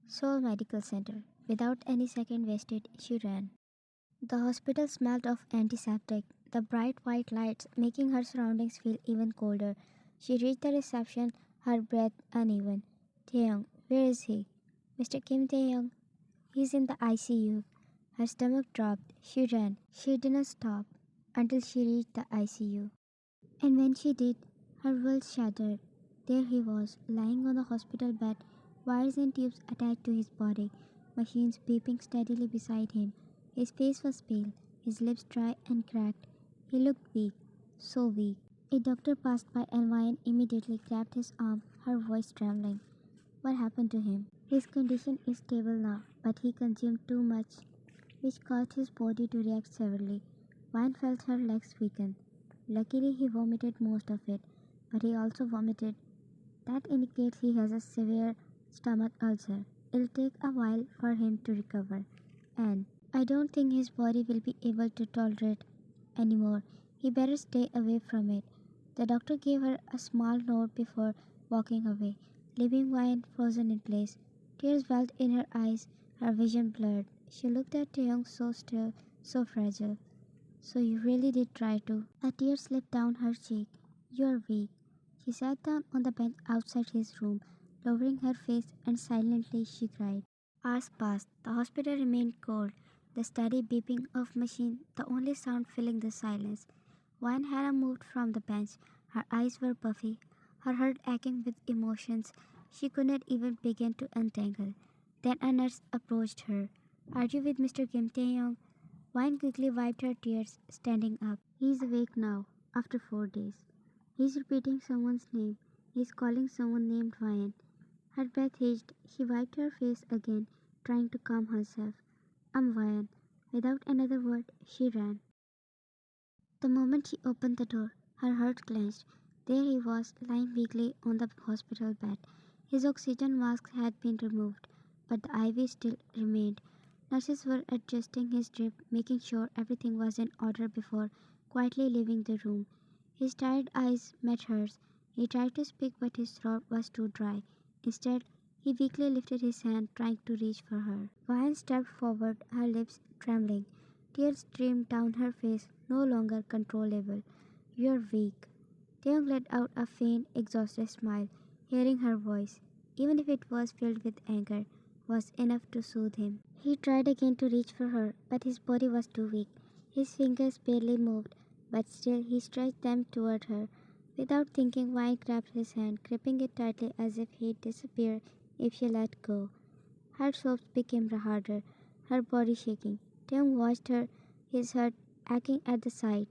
Seoul Medical Center. Without any second wasted, she ran. The hospital smelled of antiseptic, the bright white lights making her surroundings feel even colder. She reached the reception, her breath uneven. Taehyung, where is he? Mr. Kim Taehyung. He's in the ICU. Her stomach dropped. She ran. She didn't stop until she reached the ICU. And when she did, her world shattered. There he was, lying on the hospital bed, wires and tubes attached to his body, machines beeping steadily beside him. His face was pale, his lips dry and cracked. He looked weak, so weak. A doctor passed by and Ryan immediately grabbed his arm, her voice trembling. What happened to him? His condition is stable now, but he consumed too much, which caused his body to react severely. Ryan felt her legs weaken. Luckily, he vomited most of it, but he also vomited. That indicates he has a severe stomach ulcer. It'll take a while for him to recover, and I don't think his body will be able to tolerate anymore. He better stay away from it. The doctor gave her a small note before walking away, leaving Ryan frozen in place. Tears welled in her eyes, her vision blurred. She looked at Taeyong so still, so fragile. So you really did try to. A tear slipped down her cheek. You're weak. She sat down on the bench outside his room, lowering her face, and silently she cried. Hours passed. The hospital remained cold, the steady beeping of machine the only sound filling the silence. When Hannah moved from the bench, her eyes were puffy, her heart aching with emotions she could not even begin to untangle. Then a nurse approached her. Are you with Mr. Kim Tae-young? Wine quickly wiped her tears, standing up. He's awake now, after 4 days. He's repeating someone's name. He's calling someone named Ryan. Her breath hitched. She wiped her face again, trying to calm herself. I'm Ryan. Without another word, she ran. The moment she opened the door, her heart clenched. There he was, lying weakly on the hospital bed. His oxygen mask had been removed, but the IV still remained. Nurses were adjusting his drip, making sure everything was in order before quietly leaving the room. His tired eyes met hers. He tried to speak, but his throat was too dry. Instead, he weakly lifted his hand, trying to reach for her. Ryan stepped forward, her lips trembling. Tears streamed down her face, no longer controllable. You're weak. Taeyong let out a faint, exhausted smile, hearing her voice, even if it was filled with anger, was enough to soothe him. He tried again to reach for her, but his body was too weak. His fingers barely moved, but still he stretched them toward her. Without thinking, Wine grabbed his hand, gripping it tightly as if he'd disappear if she let go. Her sobs became harder, her body shaking. Taeyong watched her, his heart aching at the side.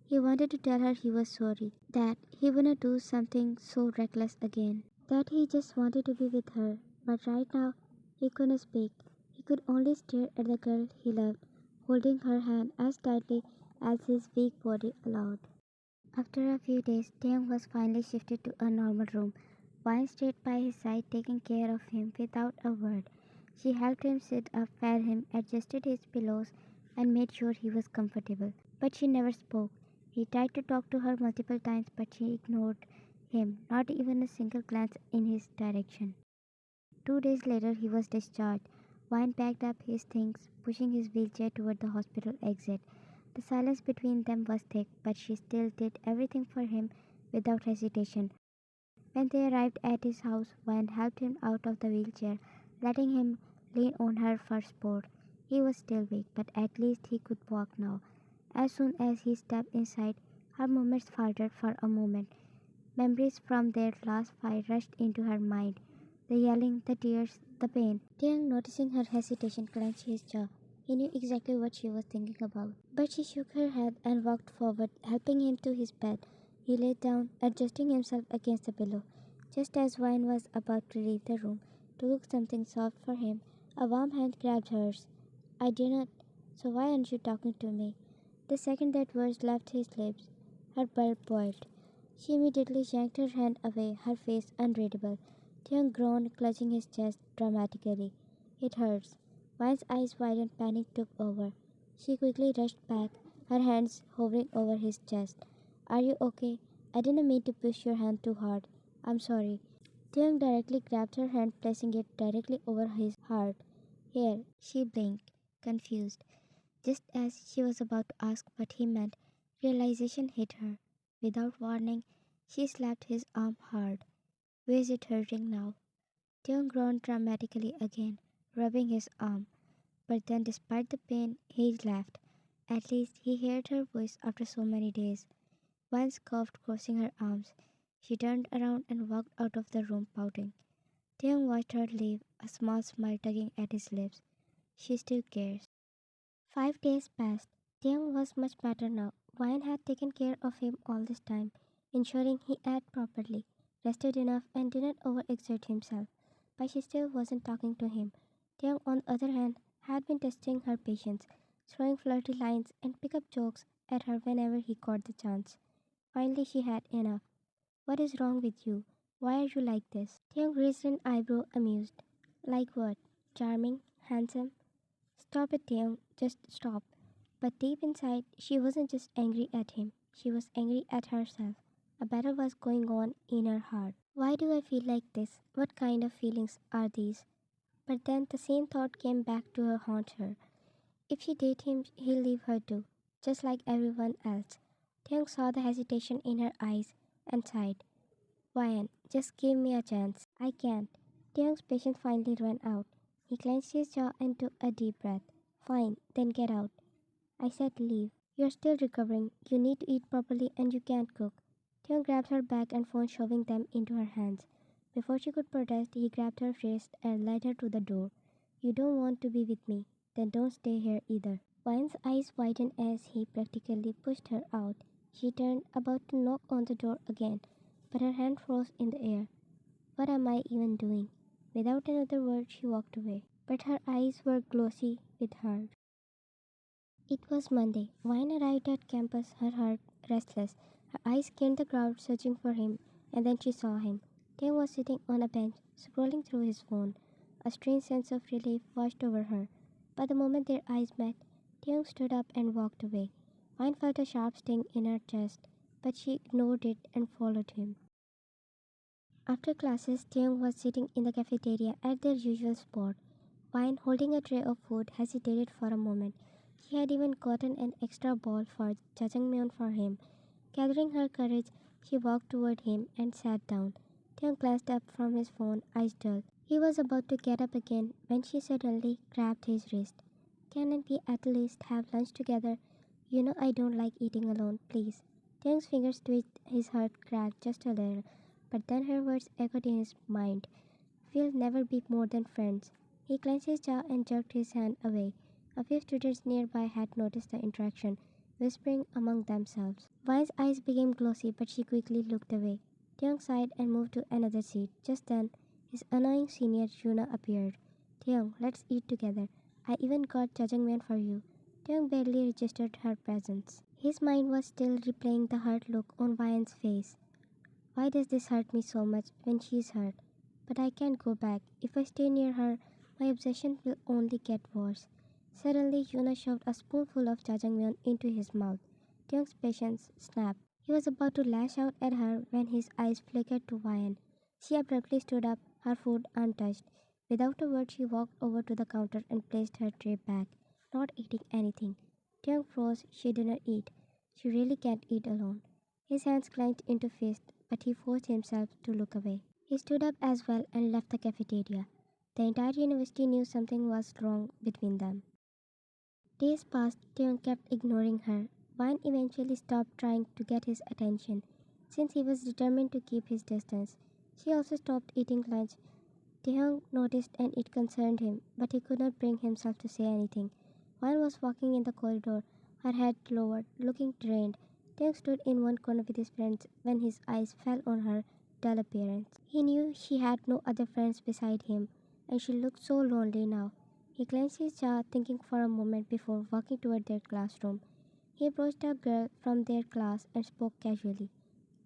He wanted to tell her he was sorry, that he wouldn't do something so reckless again, that he just wanted to be with her. But right now, he couldn't speak. He could only stare at the girl he loved, holding her hand as tightly as his weak body allowed. After a few days, Taeyong was finally shifted to a normal room. Vine stayed by his side, taking care of him without a word. She helped him sit up, fed him, adjusted his pillows, and made sure he was comfortable. But she never spoke. He tried to talk to her multiple times, but she ignored him, not even a single glance in his direction. 2 days later, he was discharged. Vine packed up his things, pushing his wheelchair toward the hospital exit. The silence between them was thick, but she still did everything for him without hesitation. When they arrived at his house, Vine helped him out of the wheelchair, letting him lean on her for support. He was still weak, but at least he could walk now. As soon as he stepped inside, her movements faltered for a moment. Memories from their last fight rushed into her mind. The yelling, the tears, the pain. Taeyang, noticing her hesitation, clenched his jaw. He knew exactly what she was thinking about. But she shook her head and walked forward, helping him to his bed. He lay down, adjusting himself against the pillow. Just as Wine was about to leave the room to cook something soft for him, a warm hand grabbed hers. I did not. So why aren't you talking to me? The second that words left his lips, her blood boiled. She immediately yanked her hand away, her face unreadable. Taeyong groaned, clutching his chest dramatically. It hurts. Vine's eyes widened, panic took over. She quickly rushed back, her hands hovering over his chest. Are you okay? I didn't mean to push your hand too hard. I'm sorry. Taeyong directly grabbed her hand, placing it directly over his heart. Here, she blinked, confused. Just as she was about to ask what he meant, realization hit her. Without warning, she slapped his arm hard. Where is it hurting now? Taeyong groaned dramatically again, rubbing his arm. But then, despite the pain, he laughed. At least he heard her voice after so many days. Once coughed, crossing her arms. She turned around and walked out of the room, pouting. Taeyong watched her leave, a small smile tugging at his lips. She still cares. 5 days passed. Taeyong was much better now. Wine had taken care of him all this time, ensuring he ate properly, rested enough, and didn't overexert himself. But she still wasn't talking to him. Taeyong, on the other hand, had been testing her patience, throwing flirty lines and pick-up jokes at her whenever he got the chance. Finally, she had enough. What is wrong with you? Why are you like this? Taeyong raised an eyebrow, amused. Like what? Charming? Handsome? Stop it, Taeyong. Just stop. But deep inside, she wasn't just angry at him. She was angry at herself. A battle was going on in her heart. Why do I feel like this? What kind of feelings are these? But then the same thought came back to her haunt her. If she date him, he'll leave her too, just like everyone else. Taeyong saw the hesitation in her eyes and sighed. Ryan, just give me a chance. I can't. Taeyong's patience finally ran out. He clenched his jaw and took a deep breath. Fine, then get out. I said leave. You're still recovering. You need to eat properly and you can't cook. Taeyong grabbed her bag and phone, shoving them into her hands. Before she could protest, he grabbed her wrist and led her to the door. You don't want to be with me? Then don't stay here either. Ryan's eyes widened as he practically pushed her out. She turned, about to knock on the door again, but her hand froze in the air. What am I even doing? Without another word, she walked away. But her eyes were glossy with hurt. It was Monday. Vine arrived at campus, her heart restless. Her eyes scanned the crowd, searching for him, and then she saw him. Tae was sitting on a bench, scrolling through his phone. A strange sense of relief washed over her. But the moment their eyes met, Tae stood up and walked away. Vine felt a sharp sting in her chest, but she ignored it and followed him. After classes, Taeyong was sitting in the cafeteria at their usual spot. Vine, holding a tray of food, hesitated for a moment. She had even gotten an extra ball for jajangmyeon for him. Gathering her courage, she walked toward him and sat down. Taeyong glanced up from his phone, eyes dull. He was about to get up again when she suddenly grabbed his wrist. Can we at least have lunch together? You know I don't like eating alone, please. Taeyong's fingers twitched, his heart cracked just a little. But then her words echoed in his mind. We'll never be more than friends. He clenched his jaw and jerked his hand away. A few students nearby had noticed the interaction, whispering among themselves. Vi's eyes became glossy, but she quickly looked away. Taeyong sighed and moved to another seat. Just then, his annoying senior Yuna appeared. Taeyong, let's eat together. I even got jajangmyeon for you. Taeyong barely registered her presence. His mind was still replaying the hurt look on Vian's face. Why does this hurt me so much when she's hurt? But I can't go back. If I stay near her, my obsession will only get worse. Suddenly, Yuna shoved a spoonful of jajangmyeon into his mouth. Taeyong's patience snapped. He was about to lash out at her when his eyes flickered to Vian. She abruptly stood up, her food untouched. Without a word, she walked over to the counter and placed her tray back, not eating anything. Taeyong froze. She didn't eat. She really can't eat alone. His hands clenched into fists, but he forced himself to look away. He stood up as well and left the cafeteria. The entire university knew something was wrong between them. Days passed, Taeyong kept ignoring her. Vine eventually stopped trying to get his attention, since he was determined to keep his distance. She also stopped eating lunch. Taeyong noticed and it concerned him, but he could not bring himself to say anything. Vine was walking in the corridor, her head lowered, looking drained. Taeyong stood in one corner with his friends when his eyes fell on her dull appearance. He knew she had no other friends beside him, and she looked so lonely now. He clenched his jaw, thinking for a moment before walking toward their classroom. He approached a girl from their class and spoke casually.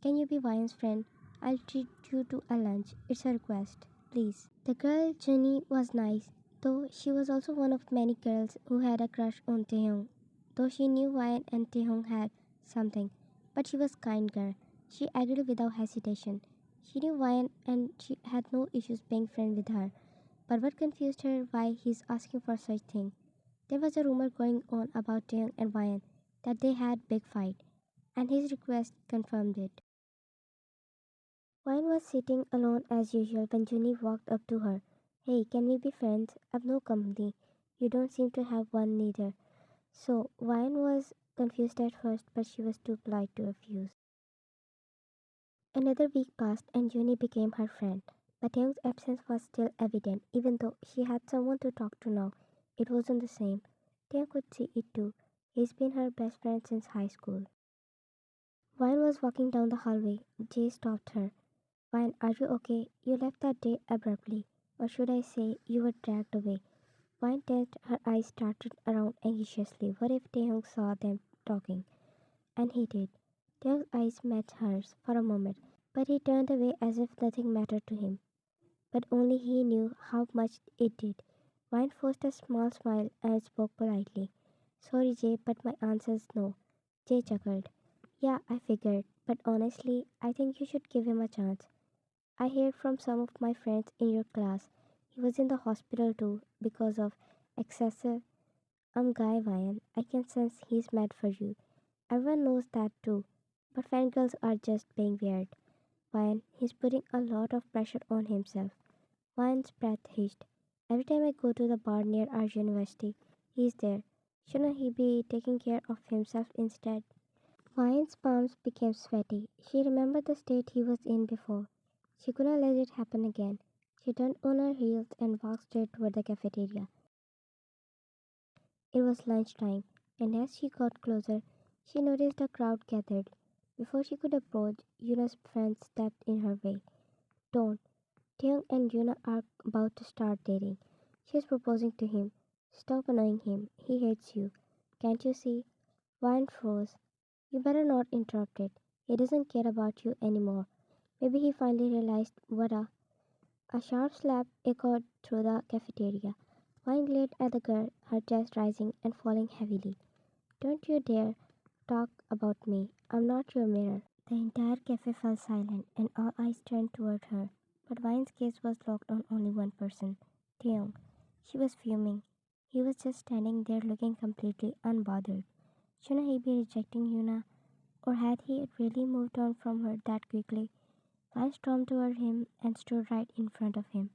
Can you be Vian's friend? I'll treat you to a lunch. It's a request. Please. The girl, Jenny, was nice, though she was also one of many girls who had a crush on Taehyung. Though she knew Vian and Taehyung had something, but she was kind girl. She agreed without hesitation. She knew why and she had no issues being friends with her. But what confused her why he's asking for such thing. There was a rumor going on about Taeyong and Ryan that they had big fight, and his request confirmed it. Ryan was sitting alone as usual when Junie walked up to her. Hey, can we be friends? I've no company. You don't seem to have one neither. So Ryan was confused at first, but she was too polite to refuse. Another week passed and Junie became her friend. But Taeyong's absence was still evident, even though she had someone to talk to now. It wasn't the same. Taeyong could see it too. He's been her best friend since high school. While was walking down the hallway, Jay stopped her. Vine, are you okay? You left that day abruptly. Or should I say, you were dragged away. Vine tensed, her eyes started around anxiously. What if Taehyung saw them talking? And he did. Taehyung's eyes met hers for a moment, but he turned away as if nothing mattered to him. But only he knew how much it did. Vine forced a small smile and spoke politely. Sorry, Jay, but my answer's no. Jay chuckled. Yeah, I figured, but honestly, I think you should give him a chance. I heard from some of my friends in your class. He was in the hospital too because of excessive. Guy Ryan. I can sense he's mad for you. Everyone knows that too. But fangirls are just being weird. Ryan, he's putting a lot of pressure on himself. Ryan's breath hitched. Every time I go to the bar near our university, he's there. Shouldn't he be taking care of himself instead? Ryan's palms became sweaty. She remembered the state he was in before. She couldn't let it happen again. She turned on her heels and walked straight toward the cafeteria. It was lunchtime, and as she got closer, she noticed a crowd gathered. Before she could approach, Yuna's friend stepped in her way. Don't. Taeyong and Yuna are about to start dating. She's proposing to him. Stop annoying him. He hates you. Can't you see? Ryan froze. You better not interrupt it. He doesn't care about you anymore. Maybe he finally realized what a sharp slap echoed through the cafeteria. Vine glared at the girl, her chest rising and falling heavily. Don't you dare talk about me. I'm not your mirror. The entire cafe fell silent and all eyes turned toward her. But Vine's gaze was locked on only one person, Taeyong. She was fuming. He was just standing there looking completely unbothered. Shouldn't he be rejecting Yuna? Or had he really moved on from her that quickly? Vine stormed toward him and stood right in front of him.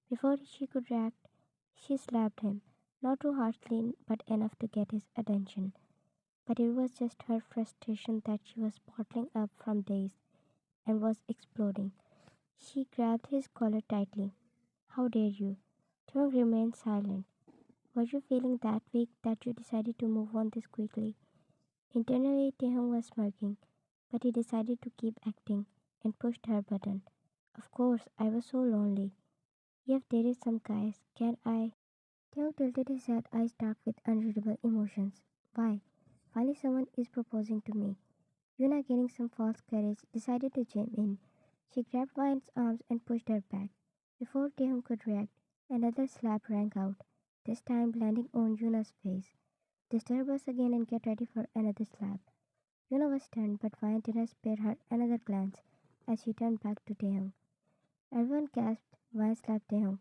Before she could react, she slapped him, not too harshly but enough to get his attention. But it was just her frustration that she was bottling up from days and was exploding. She grabbed his collar tightly. How dare you? Chung remained silent. Were you feeling that weak that you decided to move on this quickly? Internally, Taehyung was smirking, but he decided to keep acting and pushed her button. Of course, I was so lonely. You've dated some guys, can I? Taehyung tilted his head, eyes dark with unreadable emotions. Why? Finally, someone is proposing to me. Yuna, gaining some false courage, decided to jump in. She grabbed Vine's arms and pushed her back. Before Taehyung could react, another slap rang out, this time landing on Yuna's face. Disturb us again and get ready for another slap. Yuna was stunned, but Vine didn't spare her another glance as she turned back to Taehyung. Everyone gasped. Vine slapped Taehyung.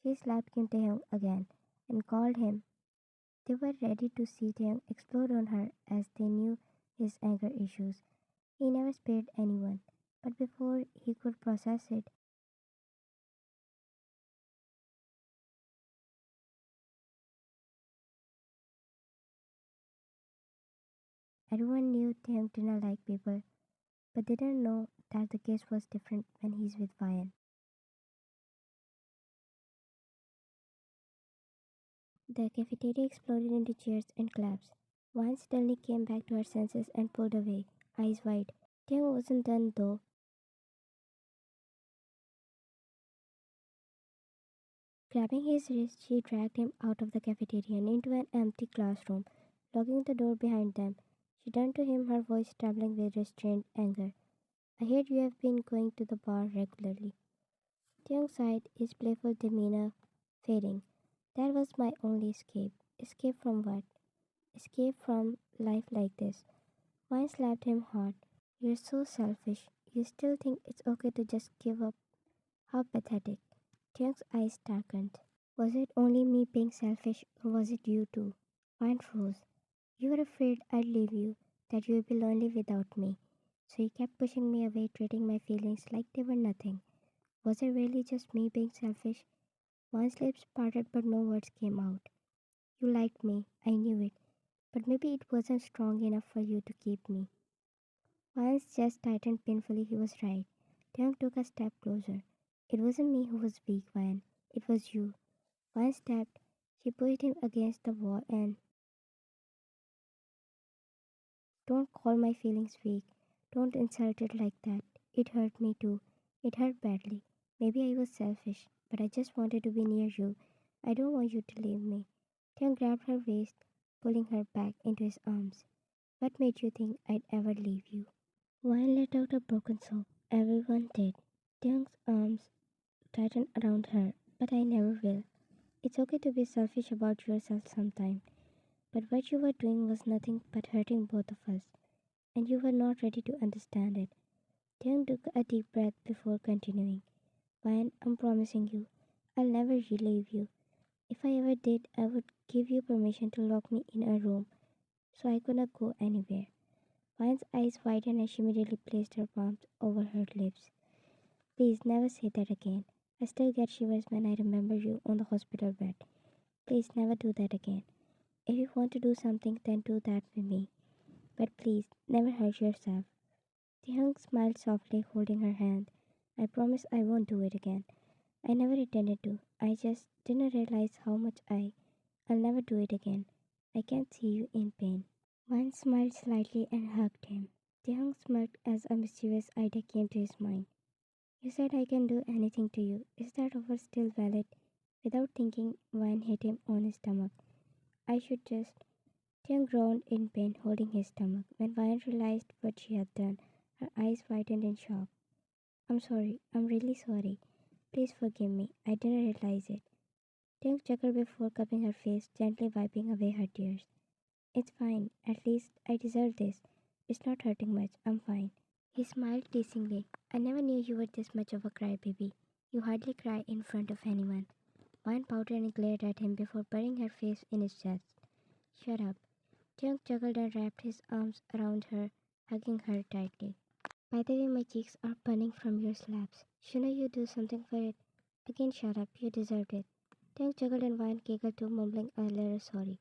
She slapped Kim Taehyung again and called him. They were ready to see Taehyung explode on her as they knew his anger issues. He never spared anyone, but before he could process it, everyone knew Taehyung didn't like people, but they didn't know that the case was different when he's with Vian. The cafeteria exploded into cheers and claps. Vine suddenly came back to her senses and pulled away, eyes wide. Taehyung wasn't done though. Grabbing his wrist, she dragged him out of the cafeteria and into an empty classroom, locking the door behind them. She turned to him, her voice trembling with restrained anger. I heard you have been going to the bar regularly. Taeyong sighed, his playful demeanor fading. That was my only escape. Escape from what? Escape from life like this. Mine slapped him hard. You're so selfish. You still think it's okay to just give up? How pathetic. Taehyung's eyes darkened. Was it only me being selfish or was it you too? Mine froze. You were afraid I'd leave you, that you would be lonely without me. So you kept pushing me away, treating my feelings like they were nothing. Was it really just me being selfish? One's lips parted but no words came out. You liked me, I knew it, but maybe it wasn't strong enough for you to keep me. One's chest tightened painfully, he was right. Taeyong took a step closer. It wasn't me who was weak, Van. It was you. One stepped. She pushed him against the wall and don't call my feelings weak. Don't insult it like that. It hurt me too. It hurt badly. Maybe I was selfish, but I just wanted to be near you. I don't want you to leave me. Taeyong grabbed her waist, pulling her back into his arms. What made you think I'd ever leave you? Vine let out a broken sob. Everyone did. Taeyong's arms tightened around her, but I never will. It's okay to be selfish about yourself sometime, but what you were doing was nothing but hurting both of us, and you were not ready to understand it. Taeyong took a deep breath before continuing. Vine, I'm promising you, I'll never leave you. If I ever did, I would give you permission to lock me in a room so I could not go anywhere. Vine's eyes widened and she immediately placed her palms over her lips. Please never say that again. I still get shivers when I remember you on the hospital bed. Please never do that again. If you want to do something, then do that with me. But please, never hurt yourself. Taehyung smiled softly, holding her hand. I promise I won't do it again. I never intended to. I just didn't realize how much I'll never do it again. I can't see you in pain. One smiled slightly and hugged him. Taehyung smirked as a mischievous idea came to his mind. You said I can do anything to you. Is that offer still valid? Without thinking, Van hit him on his stomach. I should just. Taehyung groaned in pain, holding his stomach. When Van realized what she had done, her eyes widened in shock. I'm sorry. I'm really sorry. Please forgive me. I didn't realize it. Taehyung chuckled before cupping her face, gently wiping away her tears. It's fine. At least I deserve this. It's not hurting much. I'm fine. He smiled teasingly. I never knew you were this much of a crybaby. You hardly cry in front of anyone. Vine pouted and glared at him before burying her face in his chest. Shut up. Taehyung chuckled and wrapped his arms around her, hugging her tightly. By the way, my cheeks are burning from your slaps. Shouldn't you do something for it? Again, shut up. You deserved it. Taehyung chuckled and Vine giggled too, mumbling a little sorry.